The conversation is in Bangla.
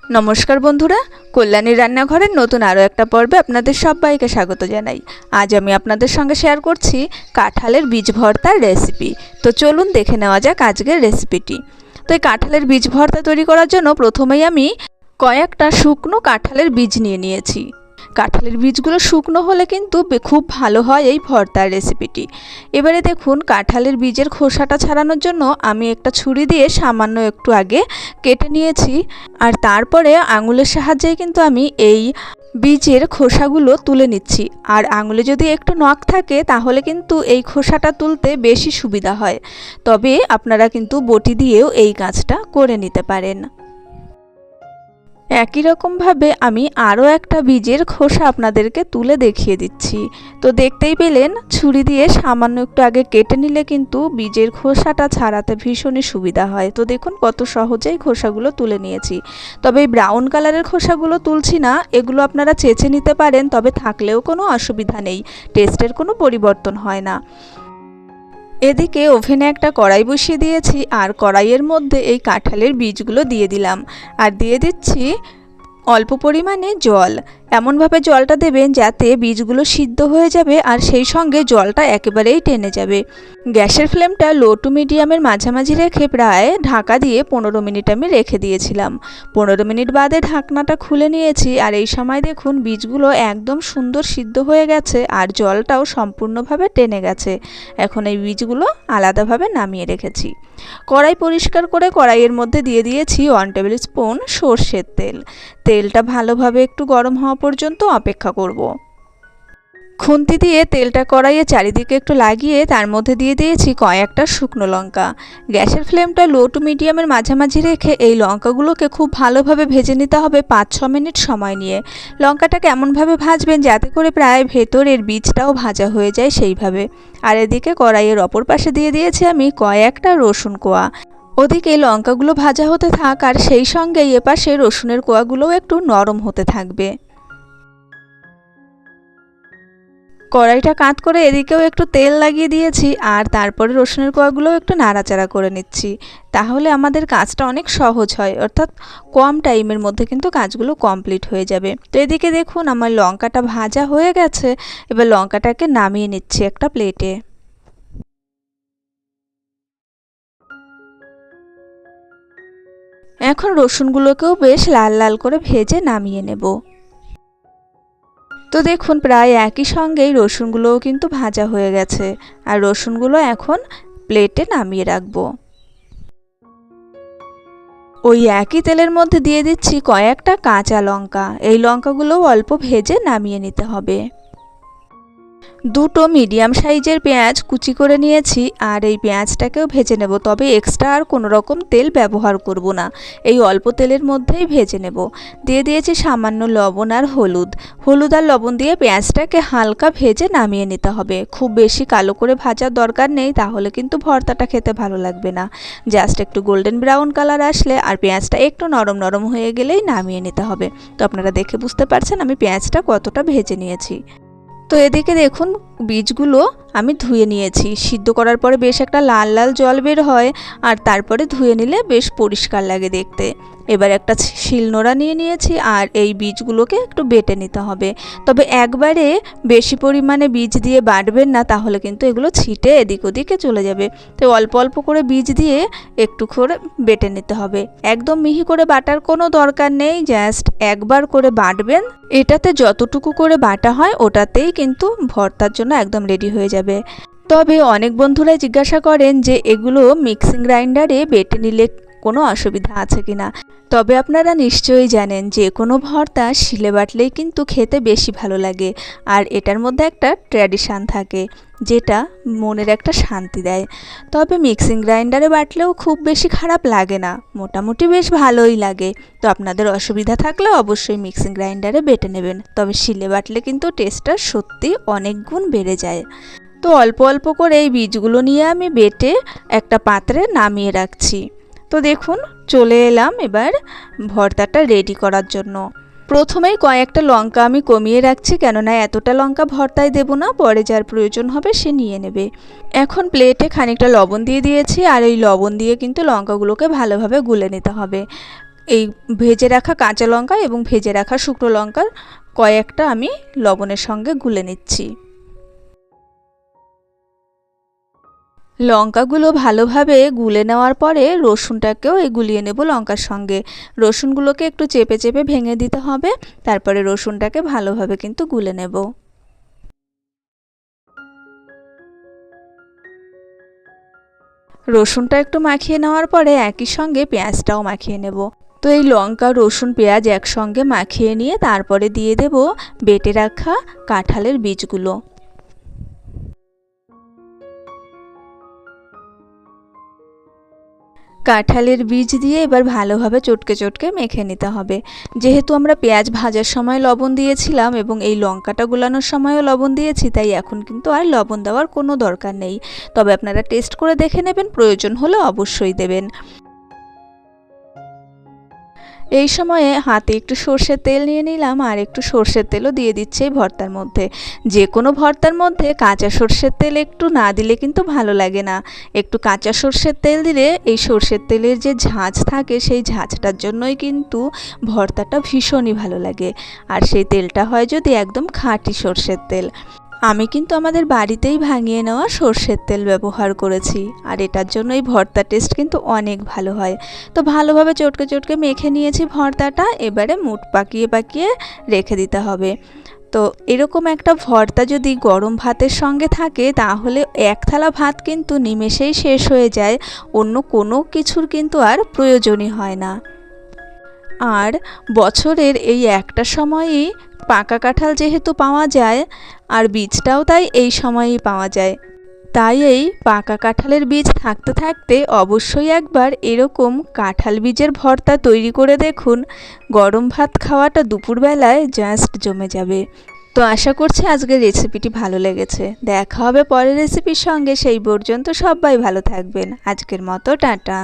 নমস্কার বন্ধুরা, কল্যাণীর রান্নাঘরের নতুন আরও একটা পর্বে আপনাদের সবাইকে স্বাগত জানাই। আজ আমি আপনাদের সঙ্গে শেয়ার করছি কাঁঠালের বীজ ভর্তার রেসিপি। তো চলুন দেখে নেওয়া যাক আজকের রেসিপিটি। তো এই কাঁঠালের বীজ ভর্তা তৈরি করার জন্য প্রথমেই আমি কয়েকটা শুকনো কাঁঠালের বীজ নিয়েছি। কাঁঠালের বীজগুলো শুকনো হলে কিন্তু খুব ভালো হয় এই ভর্তার রেসিপিটি। এবারে দেখুন, কাঁঠালের বীজের খোসাটা ছাড়ানোর জন্য আমি একটা ছুরি দিয়ে সামান্য একটু আগে কেটে নিয়েছি, আর তারপরে আঙুলের সাহায্যেই কিন্তু আমি এই বীজের খোসাগুলো তুলে নিচ্ছি। আর আঙুলে যদি একটু নখ থাকে তাহলে কিন্তু এই খোসাটা তুলতে বেশি সুবিধা হয়, তবে আপনারা কিন্তু বটি দিয়েও এই কাজটা করে নিতে পারেন। একই রকমভাবে আমি আরও একটা বীজের খোসা আপনাদেরকে তুলে দেখিয়ে দিচ্ছি। তো দেখতেই পেলেন, ছুরি দিয়ে সামান্য একটু আগে কেটে নিলে কিন্তু বীজের খোসাটা ছাড়াতে ভীষণই সুবিধা হয়। তো দেখুন কত সহজেই খোসাগুলো তুলে নিয়েছি। তবে এই ব্রাউন কালারের খোসাগুলো তুলছি না, এগুলো আপনারা চেঁচে নিতে পারেন, তবে থাকলেও কোনো অসুবিধা নেই, টেস্টের কোনো পরিবর্তন হয় না। এদিকে ওভেনে একটা কড়াই বসিয়ে দিয়েছি, আর কড়াইয়ের মধ্যে এই কাঁঠালের বীজগুলো দিয়ে দিলাম, আর দিয়ে দিচ্ছি অল্প পরিমাণে জল। এমনভাবে জলটা দেবেন যাতে বীজগুলো সিদ্ধ হয়ে যাবে আর সেই সঙ্গে জলটা একেবারেই টেনে যাবে। গ্যাসের ফ্লেমটা লো টু মিডিয়ামের মাঝামাঝি রেখে প্রায় ঢাকা দিয়ে 15 মিনিট আমি রেখে দিয়েছিলাম। 15 মিনিট বাদে ঢাকনাটা খুলে নিয়েছি, আর এই সময় দেখুন বীজগুলো একদম সুন্দর সিদ্ধ হয়ে গেছে আর জলটাও সম্পূর্ণভাবে টেনে গেছে। এখন এই বীজগুলো আলাদাভাবে নামিয়ে রেখেছি। কড়াই পরিষ্কার করে কড়াইয়ের মধ্যে দিয়ে দিয়েছি 1 টেবিল স্পুন সর্ষের তেল। তেলটা ভালোভাবে একটু গরম হওয়া পর্যন্ত অপেক্ষা করব। খুন্তি দিয়ে তেলটা কড়াইয়ে চারিদিকে একটু লাগিয়ে তার মধ্যে দিয়ে দিয়েছি কয়েকটা শুকনো লঙ্কা। গ্যাসের ফ্লেমটা লো টু মিডিয়ামের মাঝামাঝি রেখে এই লঙ্কাগুলোকে খুব ভালোভাবে ভেজে নিতে হবে 5-6 মিনিট সময় নিয়ে। লঙ্কাটাকে এমনভাবে ভাজবেন যাতে করে প্রায় ভেতরের বীজটাও ভাজা হয়ে যায় সেইভাবে। আর এদিকে কড়াইয়ের অপর পাশে দিয়ে দিয়েছি আমি কয়েকটা রসুন কোয়া। ওদিকে লঙ্কাগুলো ভাজা হতে থাক, আর সেই সঙ্গে এপাশে রসুনের কোয়াগুলোও একটু নরম হতে থাকবে। কড়াইটা কাত করে এদিকেও একটু তেল লাগিয়ে দিয়েছি, আর তারপরে রসুনের কোয়াগুলোও একটু নাড়াচাড়া করে নিচ্ছি। তাহলে আমাদের কাজটা অনেক সহজ হয়, অর্থাৎ কম টাইমের মধ্যে কিন্তু কাজগুলো কমপ্লিট হয়ে যাবে। তো এদিকে দেখুন আমার লঙ্কাটা ভাজা হয়ে গেছে। এবার লঙ্কাটাকে নামিয়ে নিচ্ছি একটা প্লেটে। এখন রসুনগুলোকেও বেশ লাল লাল করে ভেজে নামিয়ে নেব। তো দেখুন প্রায় একই সঙ্গেই রসুনগুলোও কিন্তু ভাজা হয়ে গেছে, আর রসুনগুলো এখন প্লেটে নামিয়ে রাখবো। ওই একই তেলের মধ্যে দিয়ে দিচ্ছি কয়েকটা কাঁচা লঙ্কা। এই লঙ্কাগুলোও অল্প ভেজে নামিয়ে নিতে হবে। দুটো মিডিয়াম সাইজের পেঁয়াজ কুচি করে নিয়েছি, আর এই পেঁয়াজটাকেও ভেজে নেব, তবে এক্সট্রা আর কোনো রকম তেল ব্যবহার করব না, এই অল্প তেলের মধ্যেই ভেজে নেব। দিয়ে দিয়েছি সামান্য লবণ আর হলুদ। হলুদ আর লবণ দিয়ে পেঁয়াজটাকে হালকা ভেজে নামিয়ে নিতে হবে। খুব বেশি কালো করে ভাজার দরকার নেই, তাহলে কিন্তু ভর্তাটা খেতে ভালো লাগবে না। জাস্ট একটু গোল্ডেন ব্রাউন কালার আসলে আর পেঁয়াজটা একটু নরম নরম হয়ে গেলেই নামিয়ে নিতে হবে। তো আপনারা দেখে বুঝতে পারছেন আমি পেঁয়াজটা কতটা ভেজে নিয়েছি। তো এদিকে দেখুন বীজগুলো আমি ধুয়ে নিয়েছি। সিদ্ধ করার পরে বেশ একটা লাল লাল জল বের হয়, আর তারপরে ধুয়ে নিলে বেশ পরিষ্কার লাগে দেখতে। এবার একটা শিলনোড়া নিয়েছি, আর এই বীজগুলোকে একটু বেটে নিতে হবে। তবে একবারে বেশি পরিমাণে বীজ দিয়ে বাটবেন না, তাহলে কিন্তু এগুলো ছিটে এদিক ওদিকে চলে যাবে। তো অল্প অল্প করে বীজ দিয়ে একটু করে বেটে নিতে হবে। একদম মিহি করে বাটার কোনো দরকার নেই, জাস্ট একবার করে বাটবেন। এটাতে যতটুকু করে বাটা হয় ওটাতেই কিন্তু ভর্তার জন্য একদম রেডি হয়ে যাবে। তবে অনেক বন্ধুরাই জিজ্ঞাসা করেন যে এগুলো মিক্সিং গ্রাইন্ডারে বেটে নিলে কোনো অসুবিধা আছে কিনা। তবে আপনারা নিশ্চয়ই জানেন যে কোনো ভর্তা শিলে বাটলেই কিন্তু খেতে বেশি ভালো লাগে, আর এটার মধ্যে একটা ট্র্যাডিশান থাকে যেটা মনের একটা শান্তি দেয়। তবে মিক্সিং গ্রাইন্ডারে বাটলেও খুব বেশি খারাপ লাগে না, মোটামুটি বেশ ভালোই লাগে। তো আপনাদের অসুবিধা থাকলে অবশ্যই মিক্সিং গ্রাইন্ডারে বেটে নেবেন, তবে শিলে বাটলে কিন্তু টেস্টটা সত্যি অনেক গুণ বেড়ে যায়। তো অল্প অল্প করে এই বীজগুলো নিয়ে আমি বেটে একটা পাত্রে নামিয়ে রাখছি। তো দেখুন চলে এলাম এবার ভর্তাটা রেডি করার জন্য। প্রথমেই কয়েকটা লঙ্কা আমি কমিয়ে রাখছি, কেননা এতটা লঙ্কা ভর্তায় দেব না, পরে যার প্রয়োজন হবে সে নিয়ে নেবে। এখন প্লেটে খানিকটা লবণ দিয়ে দিয়েছি, আর এই লবণ দিয়ে কিন্তু লঙ্কাগুলোকে ভালোভাবে গুলে নিতে হবে। এই ভেজে রাখা কাঁচা লঙ্কা এবং ভেজে রাখা শুকনো লঙ্কার কয়েকটা আমি লবণের সঙ্গে গুলে নিচ্ছি। লঙ্কাগুলো ভালোভাবে গুলে নেওয়ার পরে রসুনটাকেও গুলিয়ে নেব লঙ্কার সঙ্গে। রসুনগুলোকে একটু চেপে চেপে ভেঙে দিতে হবে, তারপরে রসুনটাকে ভালোভাবে কিন্তু গুলে নেব। রসুনটা একটু মাখিয়ে নেওয়ার পরে একই সঙ্গে পেঁয়াজটাও মাখিয়ে নেব। তো এই লঙ্কা, রসুন, পেঁয়াজ একসঙ্গে মাখিয়ে নিয়ে তারপরে দিয়ে দেব বেটে রাখা কাঁঠালের বীজগুলো। কাঁঠালের বীজ দিয়ে এবার ভালোভাবে চটকে চটকে মেখে নিতে হবে। যেহেতু আমরা পেঁয়াজ ভাজার সময় লবণ দিয়েছিলাম এবং এই লঙ্কাটা গুলানোর সময়ও লবণ দিয়েছি, তাই এখন কিন্তু আর লবণ দেওয়ার কোনো দরকার নেই। তবে আপনারা টেস্ট করে দেখে নেবেন, প্রয়োজন হলে অবশ্যই দেবেন। এই সময়ে হাতে একটু সর্ষের তেল নিয়ে নিলাম, আর একটু সর্ষের তেলও দিয়ে দিচ্ছি এই ভর্তার মধ্যে। যে কোনো ভর্তার মধ্যে কাঁচা সর্ষের তেল একটু না দিলে কিন্তু ভালো লাগে না। একটু কাঁচা সর্ষের তেল দিলে এই সর্ষের তেলের যে ঝাঁঝ থাকে সেই ঝাঁঝটার জন্যই কিন্তু ভর্তাটা ভীষণই ভালো লাগে। আর সেই তেলটা হয় যদি একদম খাঁটি সর্ষের তেল। আমি কিন্তু আমাদের বাড়িতেই ভাঙিয়ে নেওয়া সর্ষের তেল ব্যবহার করেছি, আর এটার জন্য এই ভর্তার টেস্ট কিন্তু অনেক ভালো হয়। তো ভালোভাবে চটকে চটকে মেখে নিয়েছি ভর্তাটা, এবারে মুঠ পাকিয়ে পাকিয়ে রেখে দিতে হবে। তো এরকম একটা ভর্তা যদি গরম ভাতের সঙ্গে থাকে তাহলে এক থালা ভাত কিন্তু নিমেষেই শেষ হয়ে যায়, অন্য কোনো কিছুর কিন্তু আর প্রয়োজনই হয় না। আর বছরের এই একটা সময়ই পাকা কাঁঠাল যেহেতু পাওয়া যায়, আর বীজটাও তাই এই সময়ই পাওয়া যায়, তাই এই পাকা কাঁঠালের বীজ থাকতে থাকতে অবশ্যই একবার এরকম কাঁঠাল বীজের ভর্তা তৈরি করে দেখুন। গরম ভাত খাওয়াটা দুপুরবেলায় জাস্ট জমে যাবে। তো আশা করছি আজকের রেসিপিটি ভালো লেগেছে। দেখা হবে পরের রেসিপির সঙ্গে, সেই পর্যন্ত সবাই ভালো থাকবেন। আজকের মতো টাটা।